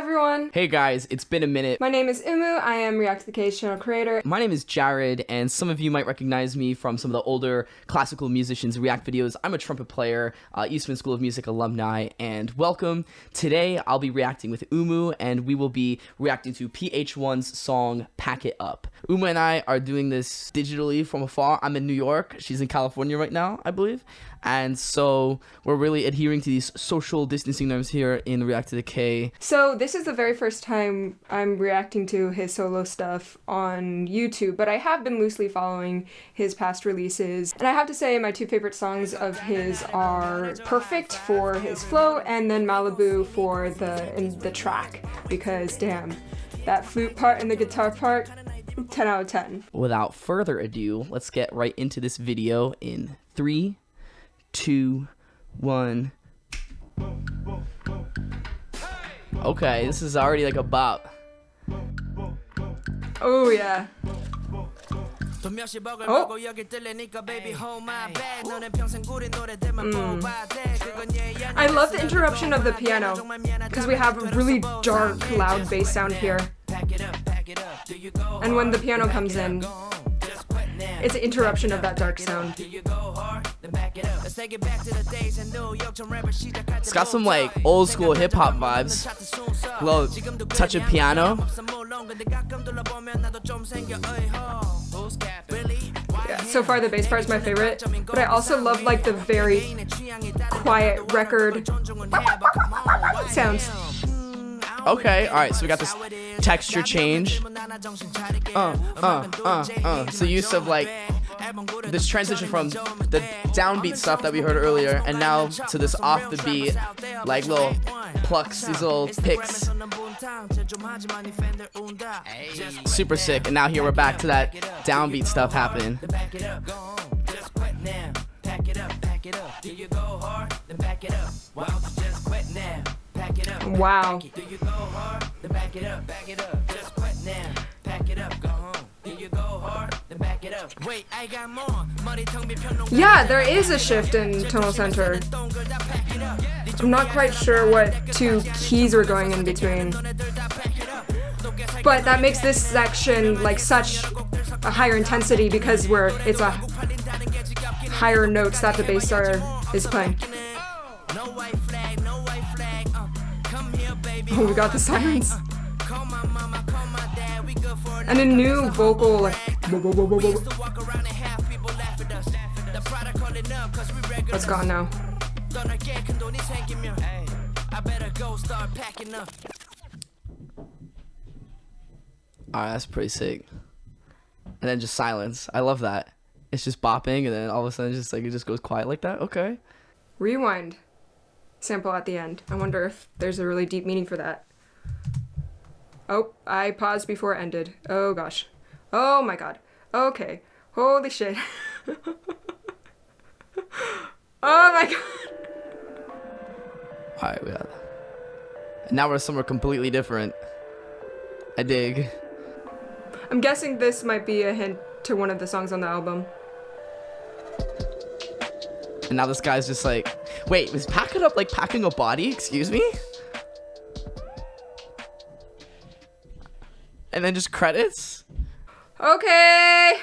everyone! Hey guys, it's been a minute. My name is Umu, I am React to the Case channel creator. My name is Jarod, and some of you might recognize me from some of the older classical musicians React videos. I'm a trumpet player, Eastman School of Music alumni, and welcome. Today I'll be reacting with Umu, and we will be reacting to pH-1's song Pack It Up. Umu and I are doing this digitally from afar. I'm in New York, she's in California right now, I believe. And so we're really adhering to these social distancing norms here in React to the K. So this is the very first time I'm reacting to his solo stuff on YouTube, but I have been loosely following his past releases. And I have to say my two favorite songs of his are Perfect for his flow and then Malibu for the track, because damn, that flute part and the guitar part, 10 out of 10. Without further ado, let's get right into this video in 3, 2, 1. Okay, this is already like a bop. Oh yeah. Oh. I love the interruption of the piano, because we have a really dark, loud bass sound here. And when the piano comes in, it's an interruption of that dark sound. It's got some like old school hip hop vibes. Little touch of piano. Yeah, so far the bass part is my favorite, but I also love like the very quiet record sounds. Okay, alright, so we got this texture change. So use of like this transition from the downbeat stuff that we heard earlier and now to this off the beat, like little plucks, these little picks. Super sick. And now here we're back to that downbeat stuff happening. Wow. Yeah, there is a shift in tonal center. I'm not quite sure what two keys we're going in between, but that makes this section like such a higher intensity because it's a higher notes that the bass is playing. Oh, we got the silence. And a new vocal, like, that's gone now. Alright, that's pretty sick. And then just silence. I love that. It's just bopping and then all of a sudden just like it just goes quiet like that. Okay. Rewind sample at the end. I wonder if there's a really deep meaning for that. Oh, I paused before it ended. Oh gosh. Oh my god. Okay. Holy shit. Oh my god. Alright, we got that. And now we're somewhere completely different. I dig. I'm guessing this might be a hint to one of the songs on the album. And now this guy's just like, wait, was Pack It Up like packing a body? Excuse me? And then just credits? Okay.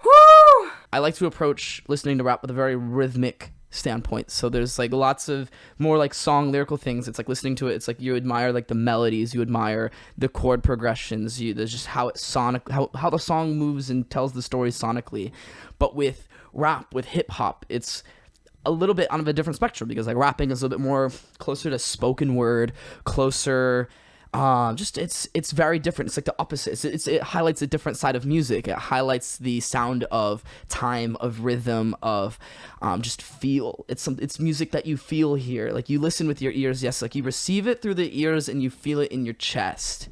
Woo! I like to approach listening to rap with a very rhythmic standpoint. So there's like lots of more like song lyrical things. It's like listening to it, it's like you admire like the melodies, you admire the chord progressions, there's just how it how the song moves and tells the story sonically. But with rap, with hip hop, it's a little bit on a different spectrum because like rapping is a little bit more closer to spoken word, closer just it's very different. It's like the opposite. It highlights a different side of music. It highlights the sound of time, of rhythm, of just feel. It's music that you feel here. Like you listen with your ears, yes, like you receive it through the ears and you feel it in your chest.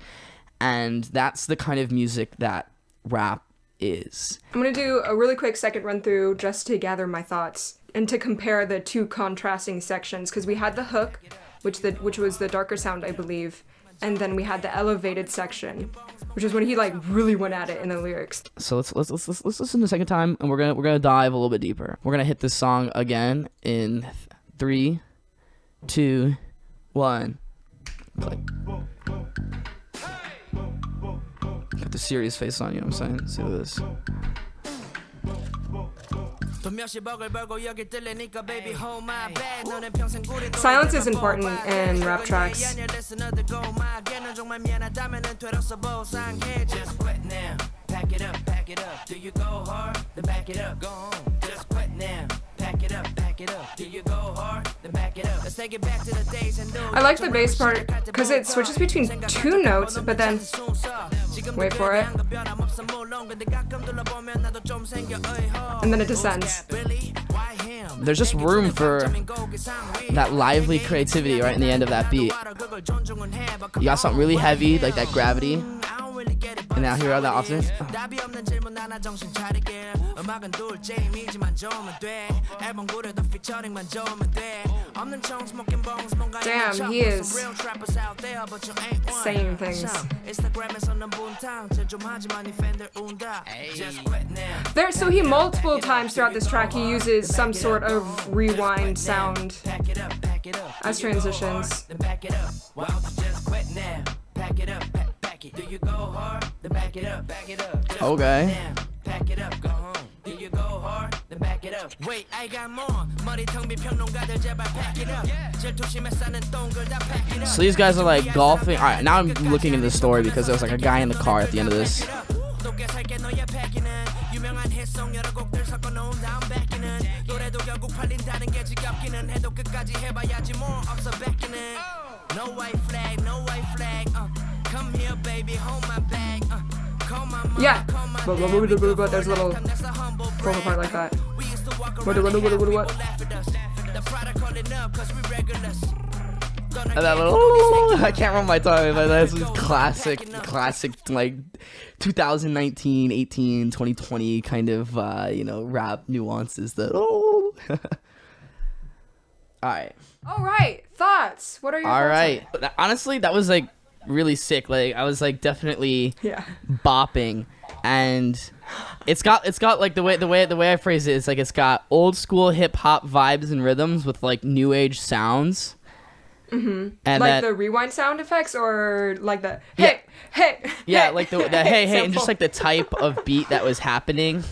And that's the kind of music that rap is. I'm gonna do a really quick second run through just to gather my thoughts and to compare the two contrasting sections, because we had the hook, which was the darker sound, I believe. And then we had the elevated section, which is when he like really went at it in the lyrics. So let's listen the second time, and we're gonna dive a little bit deeper. We're gonna hit this song again in 3, 2, 1, play. the serious face on. You know what I'm saying? See this. Silence is important in rap tracks. Pack it up. Do you go hard? Then back it up. Go home. Just quit now. Pack it up. Do you go hard? Then back it up. Let's take it back to the days and do. I like the bass part because it switches between 2 notes, but then wait for it, and then it descends. There's just room for that lively creativity right in the end of that beat. You got something really heavy, like that gravity. And now here are the offset. Damn, he is saying things. So he multiple times throughout this track he uses some sort of rewind sound as transitions. Do you go hard? Then back it up. Okay. Pack it up, go home. Do you go hard? Then back it up. Wait, I got more. So these guys are like golfing. All right, now I'm looking into the story because there was like a guy in the car at the end of this. No white flag. Come here, baby, hold my bag. Call my mom, yeah, but there's a little vocal part like that. What? And that little, I can't remember my tongue, but that's classic, like 2019, 18, 2020 kind of, rap nuances that, All right, thoughts. What are your thoughts? All right. Honestly, that was like really sick. Like I was like definitely bopping, and it's got like the way I phrase it is like it's got old school hip hop vibes and rhythms with like new age sounds. Mm-hmm. And like the rewind sound effects, or like the hey, like the hey, and just like the type of beat that was happening.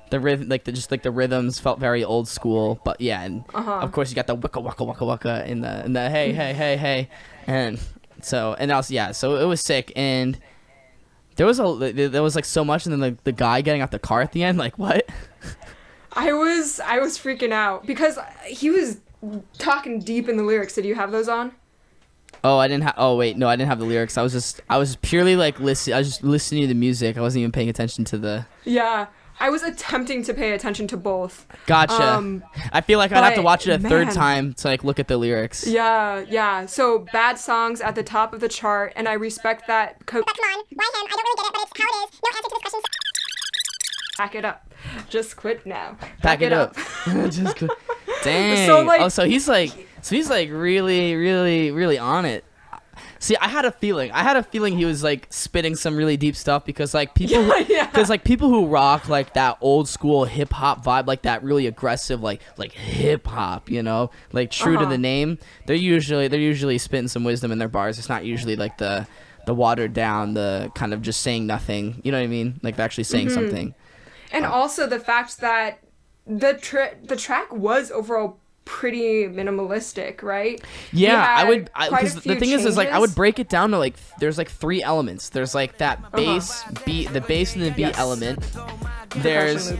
The rhythm, like the rhythms felt very old school, but yeah, and of course you got the wicka waka waka waka in the hey, and so so it was sick, and there was like so much, and then the guy getting out the car at the end, like what? I was freaking out because he was talking deep in the lyrics. Did you have those on? Oh, I didn't have. Oh wait, no, I didn't have the lyrics. I was purely like I was just listening to the music. I wasn't even paying attention to the. Yeah. I was attempting to pay attention to both. Gotcha. I feel like I'd have to watch it a third time to like look at the lyrics. Yeah. So bad songs at the top of the chart, and I respect that. But come on, why him? I don't really get it, but it's how it is. No answer to this question. Pack it up. Just quit now. Pack it up. Just quit. Dang. So he's like really, really, really on it. See, I had a feeling he was like spitting some really deep stuff because like people, people who rock like that old school hip hop vibe, like that really aggressive like hip hop, like true to the name. They're usually spitting some wisdom in their bars. It's not usually like the watered down, the kind of just saying nothing. You know what I mean? Like they're actually saying something. And also the fact that the track was overall pretty minimalistic, right? Yeah, because the thing is like I would break it down to like there's like 3 elements. There's like that bass beat, the bass and the beat element. There's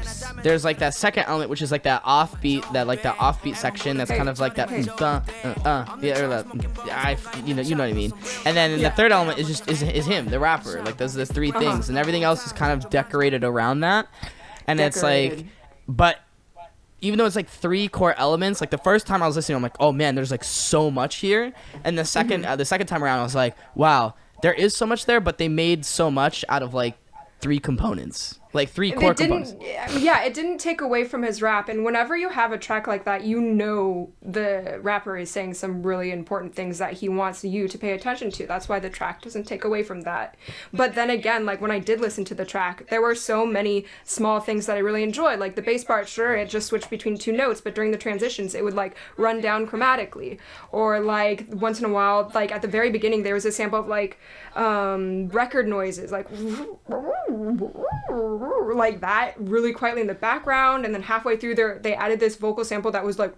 like that second element, which is like that offbeat, that offbeat section that's kind of like that you know what I mean. And then the third element is him, the rapper. Like those 3 things, and everything else is kind of decorated around that. And it's like, but even though it's like 3 core elements, like the first time I was listening, I'm like, oh man, there's like so much here. And the second time around, I was like, wow, there is so much there, but they made so much out of like 3 components. like 3 chord components. It didn't take away from his rap. And whenever you have a track like that, you know the rapper is saying some really important things that he wants you to pay attention to. That's why the track doesn't take away from that. But then again, like when I did listen to the track, there were so many small things that I really enjoyed. Like the bass part, sure, it just switched between 2 notes, but during the transitions, it would like run down chromatically. Or like once in a while, like at the very beginning, there was a sample of like record noises, like that really quietly in the background, and then halfway through there they added this vocal sample that was like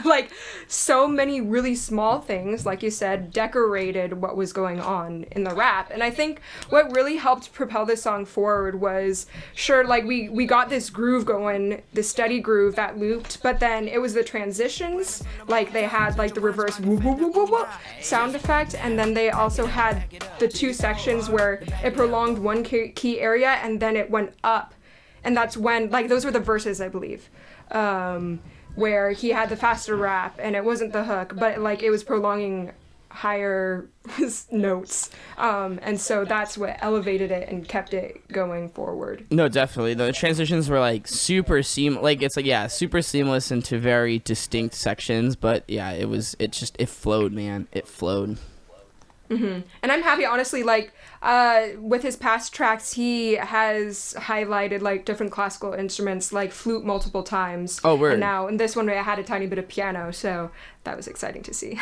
like so many really small things, like you said, decorated what was going on in the rap. And I think what really helped propel this song forward was, sure, like we got this groove going, this steady groove that looped, but then it was the transitions, like they had like the reverse sound effect, and then they also had the 2 sections where it prolonged one key area and then it went up, and that's when, like, those were the verses, I believe, where he had the faster rap and it wasn't the hook, but like it was prolonging higher notes, and so that's what elevated it and kept it going forward. No, definitely the transitions were like super super seamless into very distinct sections, but yeah, it flowed, man. It flowed. And I'm happy, honestly, like with his past tracks, he has highlighted like different classical instruments, like flute multiple times. Oh, word. And now in this one, I had a tiny bit of piano, so that was exciting to see.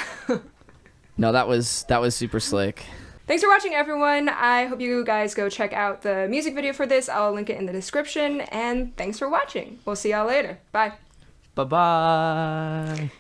No, that was super slick. Thanks for watching, everyone. I hope you guys go check out the music video for this. I'll link it in the description, and thanks for watching. We'll see y'all later. Bye. Bye-bye.